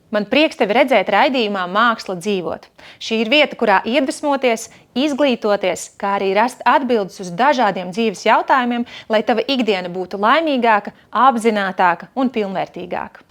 Man prieks tevi redzēt raidījumā Māksla dzīvot. Šī ir vieta, kurā iedvesmoties, izglītoties, kā arī rast atbildes uz dažādiem dzīves jautājumiem, lai tava ikdiena būtu laimīgāka, apzinātāka un pilnvērtīgāka.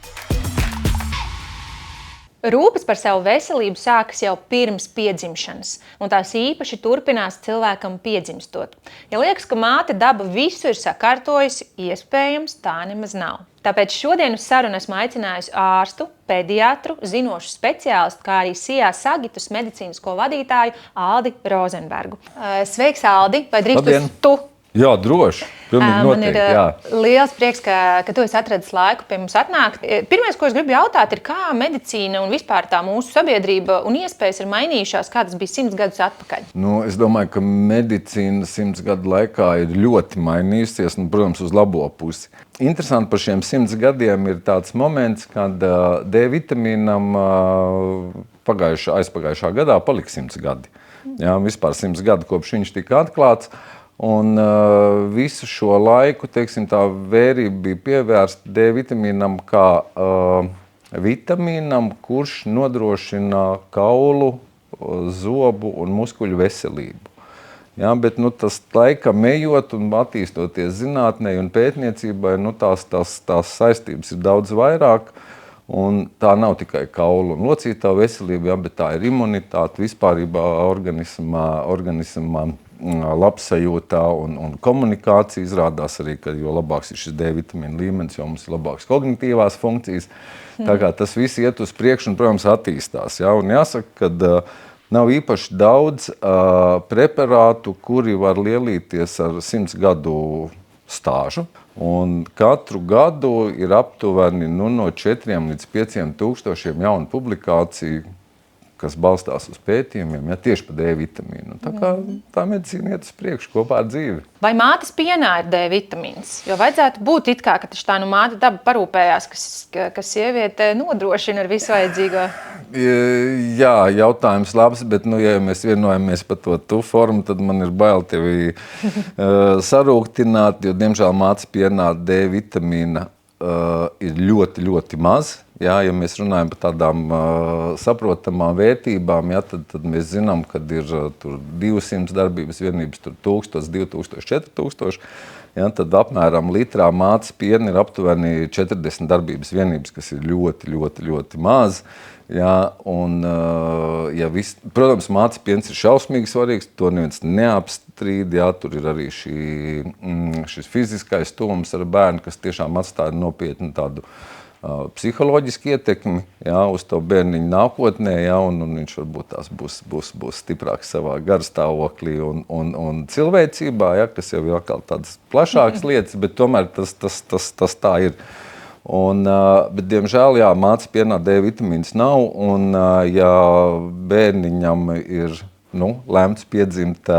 Rūpes par savu veselību sākas jau pirms piedzimšanas, un tās īpaši turpinās cilvēkam piedzimstot. Ja liekas, ka māte daba visu ir sakārtojusi, iespējams, tā nemaz nav. Tāpēc šodien uz sarunu esmu aicinājusi ārstu, pediatru, zinošu speciālistu, kā arī SIA Sagitus medicīnisko vadītāju Aldi Rozenbergu. Sveiks, Aldi! Vai drīkst tu? Jā, droši. Pilnīgi noteikti, jā. Man ir liels prieks, ka tu esi atradis laiku pie mums atnākt. Pirmais, ko es gribu jautāt, ir, kā medicīna un vispār tā mūsu sabiedrība un iespējas ir mainījušās, kā tas bija 100 gadus atpakaļ? Es domāju, ka medicīna 100 gadu laikā ir ļoti mainījusies, un, protams, uz labo pusi. Interesanti par šiem 100 gadiem ir tāds moments, kad D vitamīnam aizpagājušā gadā palika 100 gadi. Jā, vispār 100 gadi, kopš viņš tika atklāts. Un visu šo laiku, teiksim, tā vērība bija pievērsta D vitamīnam kā vitamīnam, kurš nodrošina kaulu, zobu un muskuļu veselību. Jā, bet tas laikam ejot un attīstoties zinātnē un pētniecībai, tās saistības ir daudz vairāk. Un tā nav tikai kaulu un locītā veselība, jā, bet tā ir imunitāte, vispārībā organismā labsajūtā un komunikācija. Izrādās arī, ka jo labāks ir šis D vitamīna līmenis, jo mums ir labākas kognitīvās funkcijas. Tā kā tas viss iet uz priekšu un, protams, attīstās. Jā, un jāsaka, ka nav īpaši daudz preparātu, kuri var lielīties ar 100 gadu stāžu. Un katru gadu ir aptuveni no 4 līdz 5 tūkstošiem jaunu publikāciju, kas balstās uz pētījumiem, tieši par D vitamīnu. Tā kā tā medicīna iet uz priekšu kopā ar dzīvi. Vai mātes pienā ir D vitamīns? Jo vajadzētu būt it kā, ka tā māte daba parūpējās, ka sieviete nodrošina ar visu vajadzīgo. Jā, jautājums labs, bet ja mēs vienojamies par to tu formu, tad man ir bail tevi sarūktināt, jo, diemžēl, mātes pienā D vitamīna ir ļoti, ļoti maz. Jā, ja mēs runājam par tādām saprotamām vērtībām, tad mēs zinām, ka ir tur 200 darbības vienības, tur 1000, 2000, 4000. Jā, tad apmēram litrā mātes piena ir aptuveni 40 darbības vienības, kas ir ļoti, ļoti, ļoti maz. Jā, un, protams, mātes piens ir šausmīgi svarīgs, to neviens neapstrīd. Jā, tur ir arī šis fiziskais tuvums ar bērnu, kas tiešām atstāja nopietnu tādu psiholoģisku ietekmi, jā, uz to bērniņu nākotnē, jā, un viņš varbūt būs stiprāks savā garstāvoklī un cilvēcībā, jā, kas jau ir atkal tādas plašākas lietas, bet tomēr tas tā ir. Bet, diemžēl, jā, mātes pienā D vitamīns nav, un ja bērniņam ir lemts piedzimt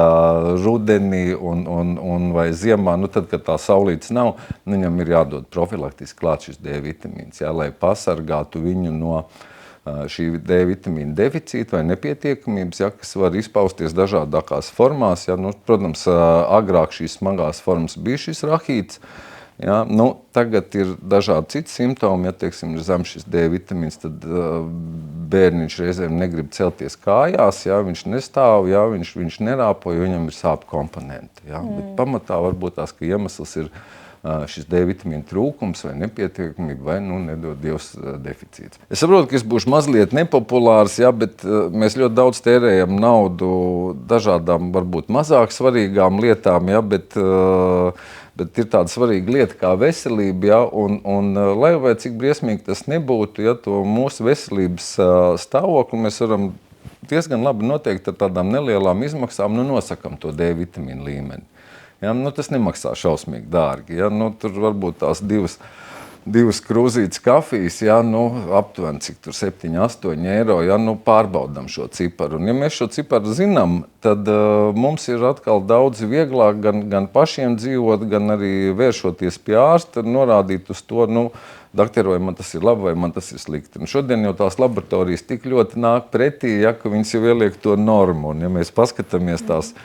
rudenī un vai ziemā, tad, kad tā saulītes nav, viņam ir jādod profilaktiski klāt šis D vitamīns, jā, lai pasargātu viņu no šī D vitamīna deficīta vai nepietiekamības, jā, kas var izpausties dažādākās formās. Jā, protams, agrāk šīs smagās formas bija šis rahīts. Jā, tagad ir dažādi citi simptomi, ja, teiksim, ir zem šis D vitamīns, tad bērniņš reizēm negrib celties kājās, jā, viņš nestāv, jā, viņš nerāpo, jo viņam ir sāpju komponenti. Jā. Bet pamatā varbūt tās, ka iemesls ir šis D vitamīna trūkums vai nepietiekamība vai, nedod Dievs, deficīts. Es saprotu, ka es būšu mazliet nepopulārs, jā, bet mēs ļoti daudz tērējam naudu dažādām, varbūt mazāk svarīgām lietām, jā, bet ir tāda svarīga lieta kā veselība, ja, un lai vai cik briesmīgi tas nebūtu, ja to mūsu veselības stāvokli mēs varam diezgan labi noteikt ar tādām nelielām izmaksām, nosakam to D vitamīnu līmeni. Ja, tas nemaksā šausmīgi dārgi. Ja, tur varbūt tās divas krūzītes kafijas, ja, aptuveni cik tur 7-8 eiro, ja, pārbaudam šo ciparu. Un ja mēs šo ciparu zinām, tad mums ir atkal daudz vieglāk gan pašiem dzīvot, gan arī vēršoties pie ārsta, norādīt uz to, doktor, vai man tas ir labi, vai man tas ir slikti. Un šodien jau tās laboratorijas tik ļoti nāk pretī, ja, ka viņas jau ieliek to normu. Un ja mēs paskatāmies tās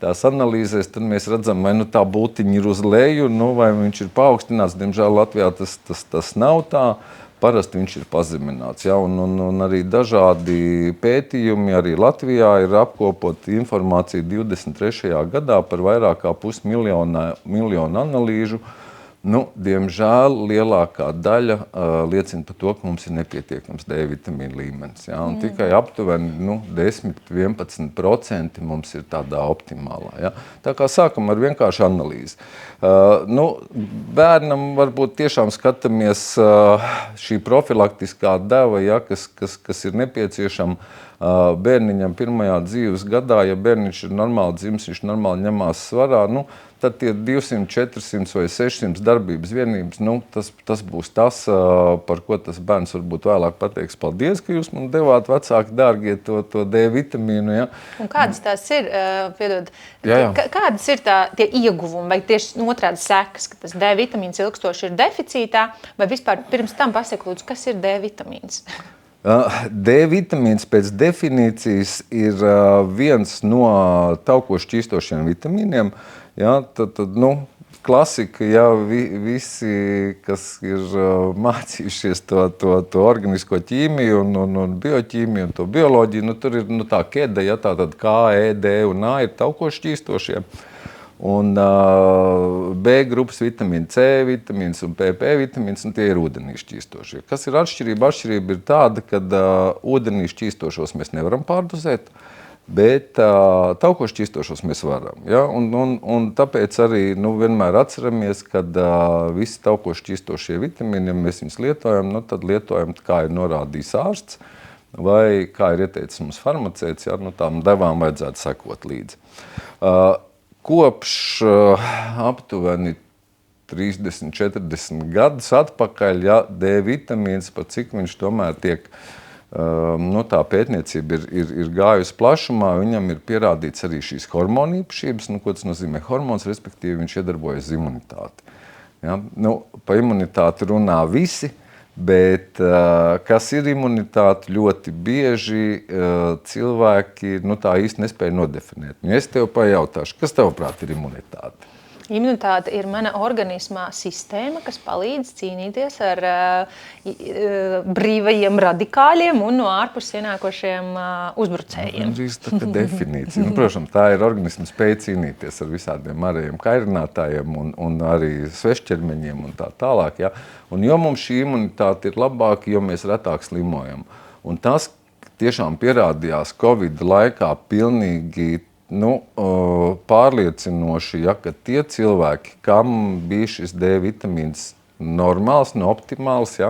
analīzēs, tad mēs redzam, vai tā būtiņa ir uz leju, vai viņš ir paaugstināts. Diemžēl Latvijā tas nav tā. parasti viņš ir pazemināts. Ja? Un arī dažādi pētījumi arī Latvijā ir apkopoti informāciju 23. gadā par vairāk kā pusmiljonu analīžu. Nu, diemžēl lielākā daļa liecina par to, ka mums ir nepietiekams D vitamīna līmenis. Ja? Un tikai aptuveni 10–11% mums ir tādā optimālā. Ja? Tā kā sākam ar vienkāršu analīzi. Bērnam varbūt tiešām skatāmies šī profilaktiskā deva, ja, kas ir nepieciešama bērniņam pirmajā dzīves gadā. Ja bērniņš ir normāli dzimis, viņš normāli ņemās svarā, tad tie 200, 400 vai 600 darbības vienības, tas būs tas, par ko tas bērns varbūt vēlāk pateiks paldies, ka jūs man devāt, vecāki dārgie, to D vitamīnu. Ja? Un kādas tās ir, kādas ir tie ieguvumi, vai tieši otrādi sekas, ka tas D vitamīns ilgstoši ir deficītā, vai vispār pirms tam pasaka, lūdzu, kas ir D vitamīns? D vitamīns pēc definīcijas ir viens no taukoši šķīstošiem vitamīniem. Ja, tad klasika, ja, visi, kas ir mācījušies to organisko ķīmiju un bioķīmiju un to bioloģiju, tur ir tā kēde, ja, tātad K, E, D un A ir taukoši šķīstošie. Un B grupas vitamīna C vitamīns un PP vitamīns, un tie ir ūdenī šķīstošie. Kas ir atšķirība? Atšķirība ir tāda, ka ūdenī šķīstošos mēs nevaram pārdozēt, bet taukoši šķīstošos mēs varam. Ja? Un tāpēc arī vienmēr atceramies, ka visi taukoši šķīstošie vitamīni, ja mēs viņus lietojam, tad lietojam, kā ir norādījis ārsts, vai kā ir ieteicis mums farmaceits, ja? Tām devām vajadzētu sekot līdzi. Kopš aptuveni 30–40 gadus atpakaļ, ja, D vitamīns, par cik viņš tomēr tiek, tā pētniecība ir gājusi plašumā, viņam ir pierādīts arī šīs hormonu īpašības, ko tas nozīmē hormons, respektīvi viņš iedarbojas uz imunitāti. Ja? Pa imunitāti runā visi, bet kas ir imunitāte, ļoti bieži cilvēki tā īsti nespēja nodefinēt. Es tev pajautāšu, kas tavprāt ir imunitāte? Imunitāte ir mana organismā sistēma, kas palīdz cīnīties ar brīvajiem radikāļiem un no ārpus ienākošiem uzbrucējiem. Tā kā definīcija. Protams, tā ir organisma spēja cīnīties ar visādiem ārējiem kairinātājiem un arī svešķermeņiem un tā tālāk. Ja? Un jo mums šī imunitāte ir labāka, jo mēs retāk slimojam. Un tas tiešām pierādījās Covid laikā pilnīgi pārliecinoši, ja, ka tie cilvēki, kam bija šis D vitamīns normāls, optimāls, ja,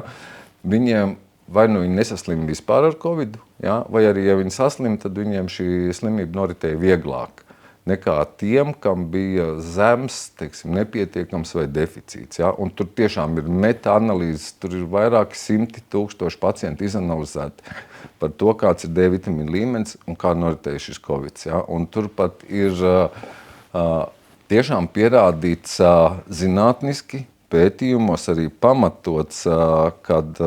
viņiem vai viņi nesaslim vispār ar Covid, ja, vai arī, ja viņi saslim, tad viņiem šī slimība noritēja vieglāk nekā tiem, kam bija zems, nepietiekams vai deficīts. Ja. Un tur tiešām ir meta-analīzes, tur ir vairāki 100,000 pacienti izanalizēti par to, kāds ir D vitamīna līmenis un kā noritēja šis Covid. Ja. Un turpat ir tiešām pierādīts zinātniski pētījumos arī pamatots, kad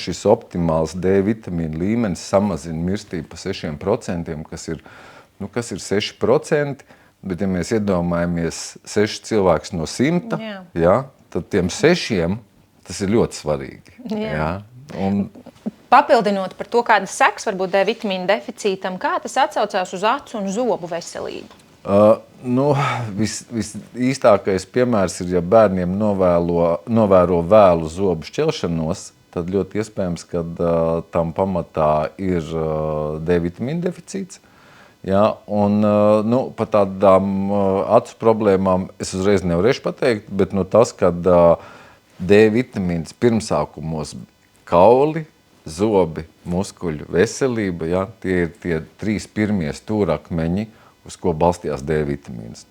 šis optimāls D vitamīna līmenis samazina mirstību pa 6%, kas ir 6%, bet ja mēs iedomājamies 6 cilvēkus no 100, ja, tad tiem 6 tas ir ļoti svarīgi. Ja. Papildinot par to, kādas sekas var būt D vitamīna deficītam, kā tas atsaucās uz acu un zobu veselību? Visīstākais piemērs ir, ja bērniem novēro vēlu zobu šķelšanos, tad ļoti iespējams, ka tam pamatā ir D vitamīna deficīts. Ja, un par tādām acu problēmām es uzreiz nevarēšu pateikt, bet tas, kad D vitamīns pirmsākumos kauli, zobi, muskuļu veselība, ja, tie ir tie 3 pirmie stūrakmeņi, uz ko balstījās D vitamīns.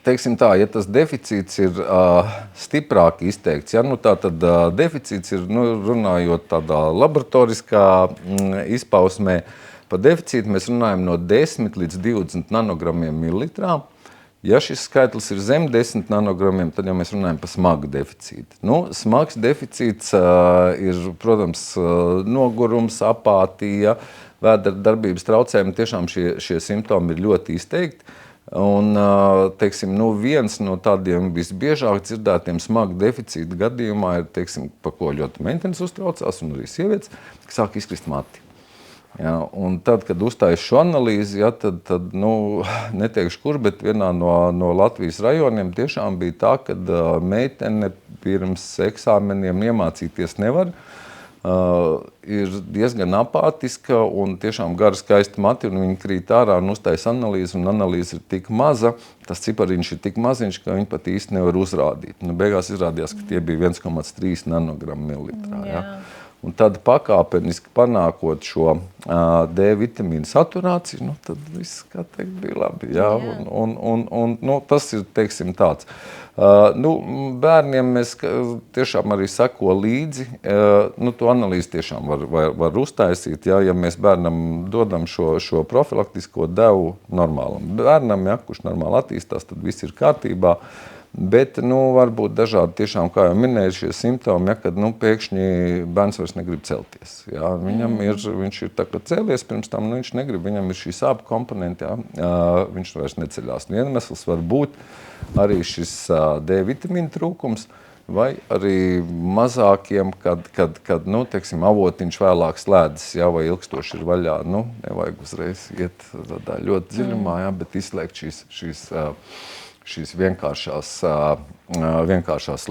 Teiksim tā, ja tas deficīts ir stiprāk izteikts, ja, tad deficīts ir, runājot tādā laboratoriskā izpausmē, par deficītu mēs runājam no 10 līdz 20 nanogramiem mililitrā. Ja šis skaitlis ir zem 10 nanogramiem, tad jau mēs runājam par smagu deficītu. Smags deficīts ir, protams, nogurums, apātija, vēdera darbības traucējumi. Tiešām šie simptomi ir ļoti izteikti. Un, teiksim, viens no tādiem visbiežāk dzirdētiem smagu deficītu gadījumā ir, teiksim, par ko ļoti meitenes uztraucās un arī sievietes, ka sāk izkrist mati. Ja, un tad, kad uztājas šo analīzi, ja, tad neteikšu kur, bet vienā no Latvijas rajoniem tiešām bija tā, ka meitene pirms eksāmeniem iemācīties nevar. Ir diezgan apātiska un tiešām gara skaista mati, un viņi krīt ārā un uztājas analīzi, un analīze ir tik maza, tas cipariņš ir tik maziņš, ka viņi pat īsti nevar uzrādīt. Beigās izrādījās, ka tie bija 1,3 nanogramu mililitrā. Ja. Un tad pakāpeniski panākot šo D vitamīnu saturāciju, tad viss, kā teikt, bija labi. Jā? Un tas ir, teiksim, tāds. Bērniem mēs tiešām arī seko līdzi. To analīzi tiešām var uztaisīt, ja mēs bērnam dodam šo profilaktisko devu normālam bērnam, ja, kurš normāli attīstās, tad viss ir kārtībā. Bet var būt dažādi, tiešām, kā jau minēju, šie simptomi, ja, kad pēkšņi bērns vairs negrib celties. Ja. Viņš ir tā kā cēlies pirms tam, viņš negrib, viņam ir šī sāpju komponenti, ja, viņš vairs neceļās. Iemesls var būt arī šis D vitamīna trūkums, vai arī mazākiem, kad teiksim, avotiņš vēlāk slēdzas, ja, vai ilgstoši ir vaļā. Nevajag uzreiz iet tādā ļoti dziļumā, ja, bet izslēgt šīs vienkāršās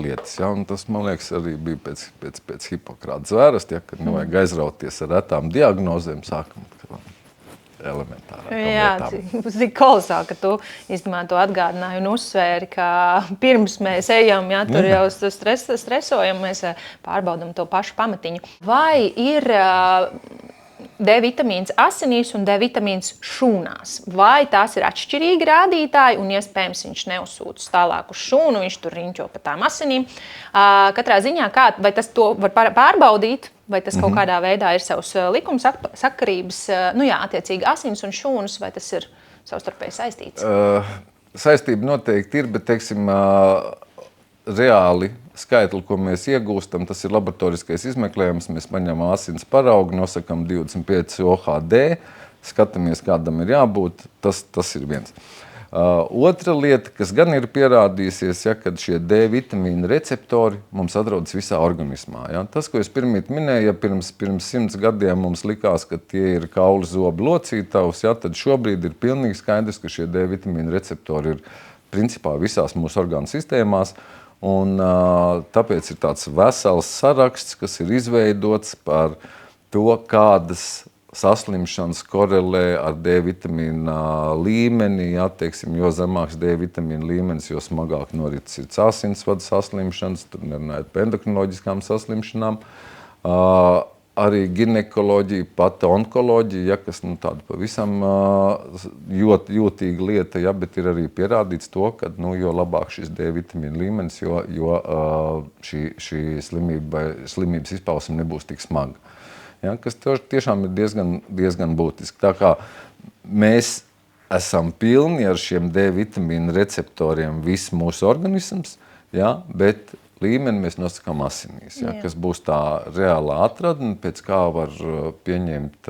lietas. Ja? Un tas, man liekas, arī bija pēc Hipokrata zvērsta, ja, kad nevajag aizrauties ar retām diagnozēm, sākam elementārām lietām. Cik kolosāli, ka tu īstenībā to atgādināji un uzsvēri, ka pirms mēs ejam, ja, tur jau stresojam, mēs pārbaudam to pašu pamatiņu. Vai ir D vitamīns asinīs un D vitamīns šūnās? Vai tās ir atšķirīgi rādītāji un iespējams viņš neuzsūtas tālāk uz šūnu, viņš tur riņķo pa tām asinīm? Katrā ziņā, vai tas to var pārbaudīt, vai tas kaut kādā veidā ir savs likums sakarības, attiecīgi asins un šūnas, vai tas ir savstarpēji saistīts? Saistība noteikti ir, bet, teiksim, reāli skaitli, ko mēs iegūstam, tas ir laboratoriskais izmeklējums. Mēs paņemam asins paraugu, nosakam 25 OHD, skatāmies, kādam ir jābūt. Tas ir viens. Otra lieta, kas gan ir pierādījusies, ja, kad šie D vitamīna receptori mums atrodas visā organismā. Ja. Tas, ko es pirmīt minēju, ja pirms 100 gadiem mums likās, ka tie ir kauli zobu locītavs, ja, tad šobrīd ir pilnīgi skaidrs, ka šie D vitamīna receptori ir principā visās mūsu orgānu sistēmās. Un, tāpēc ir tāds vesels saraksts, kas ir izveidots par to, kādas saslimšanas korelē ar D vitamīna līmeni. Ja, teiksim, jo zemāks D vitamīna līmenis, jo smagāk noritas ir asinsvadu saslimšanas, tur nerunājot par endokrinoloģiskām saslimšanām. Arī ginekoloģija, pat onkoloģija, ja, kas tāda pavisam jūtīga lieta, ja, bet ir arī pierādīts to, ka jo labāk šis D vitamīna līmenis, jo šī slimības izpausme nebūs tik smaga. Ja, kas tiešām ir diezgan būtiski. Tā kā mēs esam pilni ar šiem D vitamīna receptoriem viss mūsu organisms, ja, bet līmeni mēs nosakām asinīs, ja, kas būs tā reālā atradne, pēc kā var pieņemt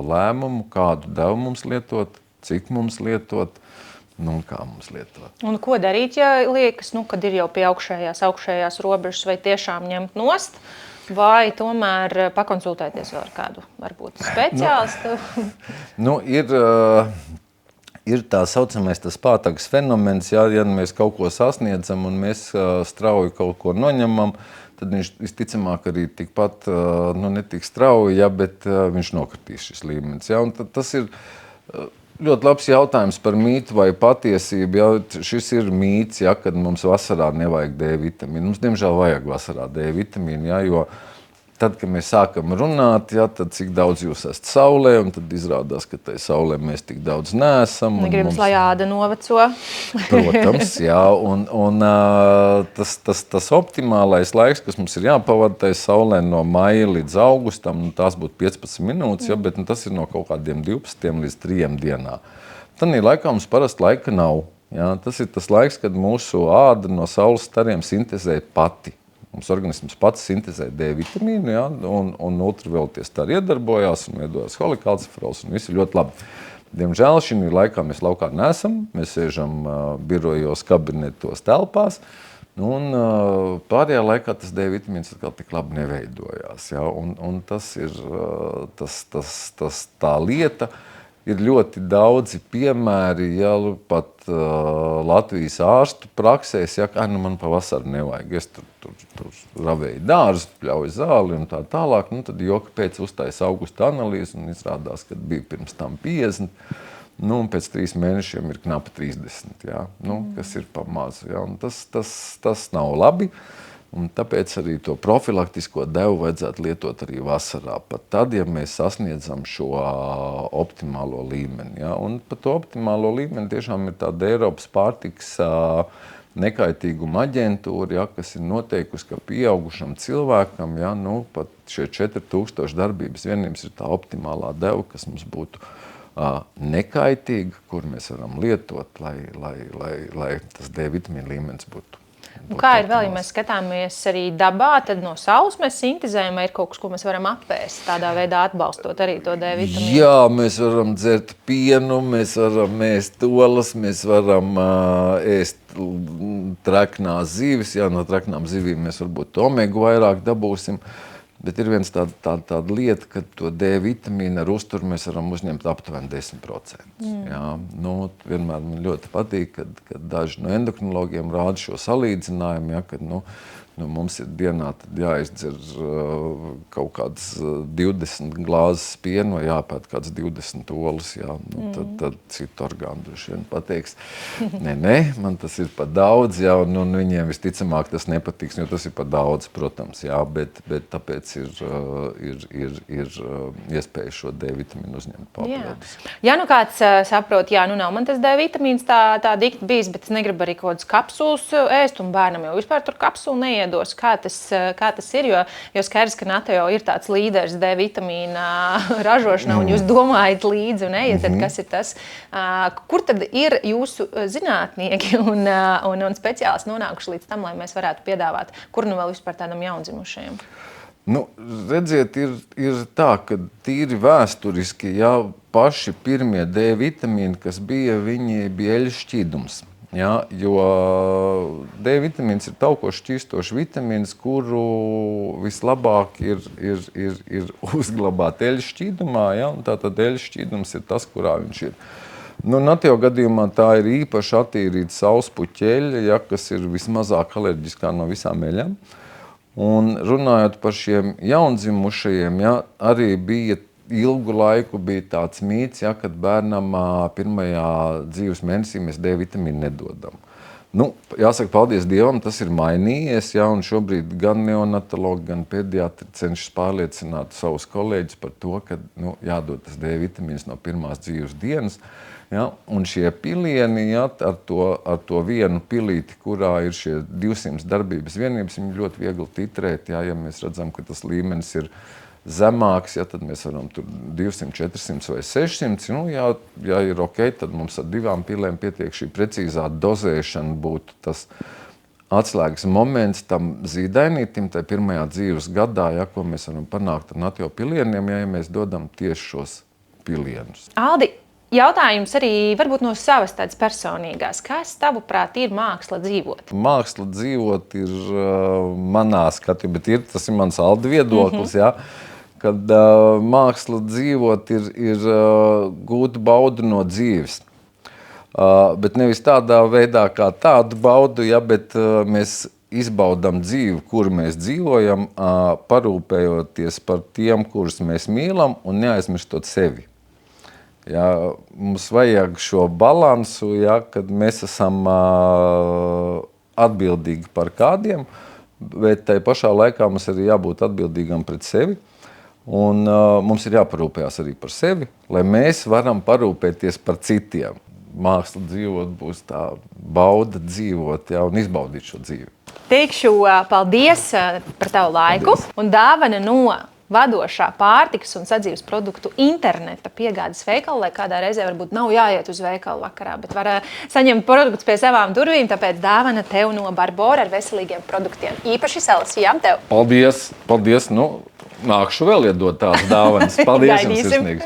lēmumu, kādu devu mums lietot, cik mums lietot, un kā mums lietot. Un ko darīt, ja liekas, kad ir jau pie augšējās robežas, vai tiešām ņemt nost, vai tomēr pakonsultēties vēl ar kādu, varbūt, speciālistu? Ir tā saucamais tas pātagas fenomens, ja mēs kaut ko sasniedzam un mēs strauji kaut ko noņemam, tad viņš visticamāk arī tikpat, ne tik strauji, ja, bet viņš nokritīs šis līmenis. Ja, un tas ir ļoti labs jautājums par mītu vai patiesību. Ja, šis ir mīts, ja, kad mums vasarā nevajag D vitamīnu. Mums, diemžēl, vajag vasarā D vitamīnu, ja, jo tad, kad mēs sākam runāt, ja, tad cik daudz jūs esat saulē, un tad izrādās, ka tai saulē mēs tik daudz neesam. Negribas, lai āda noveco. Protams, jā, un tas optimālais laiks, kas mums ir jāpavada tai saulē no maija līdz augustam, tās būtu 15 minūtes, ja, bet tas ir no kaut kādiem 12 līdz 3 dienā. Tad laikā mums parasti laika nav. Ja, tas ir tas laiks, kad mūsu āda no saules stariem sintezē pati. Mums organisms pats sintezē D vitamīnu, ja, un ultravioletie stari iedarbojās un veidojas holikalciferols, un viss ir ļoti labi. Diemžēl šī laikā mēs laukā neesam, mēs sēžam birojos, kabinetos, telpās, un pārējā laikā tas D vitamīns atkal tik labi neveidojās. Ja? Un tas ir tā lieta. Ir ļoti daudzi piemēri, ja pat Latvijas ārstu praksēs, ja man pavasarī nevajag, es tur ravēju dārzu, pļauju zāli un tā tālāk, tad joka pēc uztaisa augusta analīzi un izrādās, ka bija pirms tam 50, un pēc 3 mēnešiem ir knapi 30, ja? Kas ir pa mazu. Ja? Un tas nav labi. Un tāpēc arī to profilaktisko devu vajadzētu lietot arī vasarā, pat tad, ja mēs sasniedzam šo optimālo līmeni. Ja? Un par to optimālo līmeni tiešām ir tāda Eiropas pārtikas nekaitīguma aģentūra, ja, kas ir noteikusi, ka pieaugušam cilvēkam, ja, pat šie 4000 darbības vienības ir tā optimālā deva, kas mums būtu nekaitīga, kur mēs varam lietot, lai tas D vitamīna līmenis būtu. Kā ir vēl, ja mēs skatāmies arī dabā, tad no saules mēs sintezējam, vai ir kaut kas, ko mēs varam apēst, tādā veidā atbalstot arī to D vitamīnu? Jā, mēs varam dzert pienu, mēs varam ēst olas, mēs varam ēst treknās zivis. Jā, no treknām zivīm mēs varbūt omegu vairāk dabūsim. Bet ir viens tāda lieta, ka to D vitamīnu ar uzturu mēs varam uzņemt aptuveni 10%. Jā, vienmēr man ļoti patīk, kad daži no endokrinologiem rāda šo salīdzinājumu, ja, kad mums ir dienā tad jāizdzer kaut kāds 20 glāzes pienu vai jāpēt kāds 20 olas, jā, tad citu orgānu droši vien pateiks, nē, man tas ir par daudz, jā, un viņiem visticamāk tas nepatiks, jo tas ir par daudz, protams, jā, bet tāpēc ir iespēja šo D vitamīnu uzņemt papildus. Ja kāds saprot, nav man tas D vitamīns tā dikti bijis, bet es negribu arī kaut kādas kapsulas ēst, un bērnam jau vispār tur kapsulu neiedos. Kā tas ir, jo skaidrs, ka NATO jau ir tāds līderis D vitamīna ražošanā, un jūs domājat līdzi un ejiet, tad kas ir tas? Kur tad ir jūsu zinātnieki un speciālisti nonākuši līdz tam, lai mēs varētu piedāvāt, kur vēl vispār tādam jaundzimušajam? Redziet, ir tā, ka tīri vēsturiski, ja paši pirmie D vitamīni, kas bija, viņi bija eļļas šķīdums. Ja, jo D vitamīns ir taukošs šķīstošs vitamīns, kuru vislabāk ir uzglabāt eļļas šķīdumā. Ja, un tātad eļļas šķīdums ir tas, kurā viņš ir. Natio gadījumā tā ir īpaši attīrīta saulespuķa eļļa, ja, kas ir vismazāk alerģiskā no visām eļļām. Un runājot par šiem jaundzimušajiem, ja, arī bija ilgu laiku bija tāds mīts, ja, kad bērnam pirmajā dzīves mēnesī mēs D vitamīnu nedodam. Jāsaka, paldies Dievam, tas ir mainījies, ja, un šobrīd gan neonatologi, gan pediatri cenšas pārliecināt savus kolēģus par to, ka jādod tas D vitamīns no pirmās dzīves dienas. Ja, un šie pilieni, ja, ar to vienu pilīti, kurā ir šie 200 darbības vienības, viņi ļoti viegli titrēt, ja mēs redzam, ka tas līmenis ir zemāks, ja, tad mēs varam tur 200, 400 vai 600. Ja ir ok, tad mums ar 2 pilēm pietiek šī precīzā dozēšana būtu tas atslēgas moments tam zīdainītim, tai pirmajā dzīves gadā, ja, ko mēs varam panākt ar natio pilieniem, ja mēs dodam tieši šos pilienus. Aldi, jautājums arī varbūt no savas tādas personīgās. Kas tavuprāt ir māksla dzīvot? Māksla dzīvot ir manā skatījumā, bet tas ir mans Aldi viedoklis, ja. Kad māksla dzīvot ir gūt baudu no dzīves. Bet nevis tādā veidā kā tādu baudu, ja, bet mēs izbaudam dzīvi, kur mēs dzīvojam, parūpējoties par tiem, kurus mēs mīlam un neaizmirstot sevi. Ja, mums vajag šo balansu, ja, kad mēs esam atbildīgi par kādiem, bet tai pašā laikā mums arī jābūt atbildīgam pret sevi. Un mums ir jāparūpējās arī par sevi, lai mēs varam parūpēties par citiem. Māksla dzīvot būs tā bauda dzīvot, ja, un izbaudīt šo dzīvi. Teikšu paldies par tavu laiku. Paldies. Un dāvana no vadošā pārtikas un sadzīves produktu interneta piegādes veikala, lai kādā reizē varbūt nav jāiet uz veikalu vakarā, bet var saņemt produktus pie savām durvīm, tāpēc dāvana tev no Barbora ar veselīgiem produktiem. Īpaši salasījām tev. Paldies! Nākšu vēl iedot tās dāvanas. Paldies jums, sirsnīgs!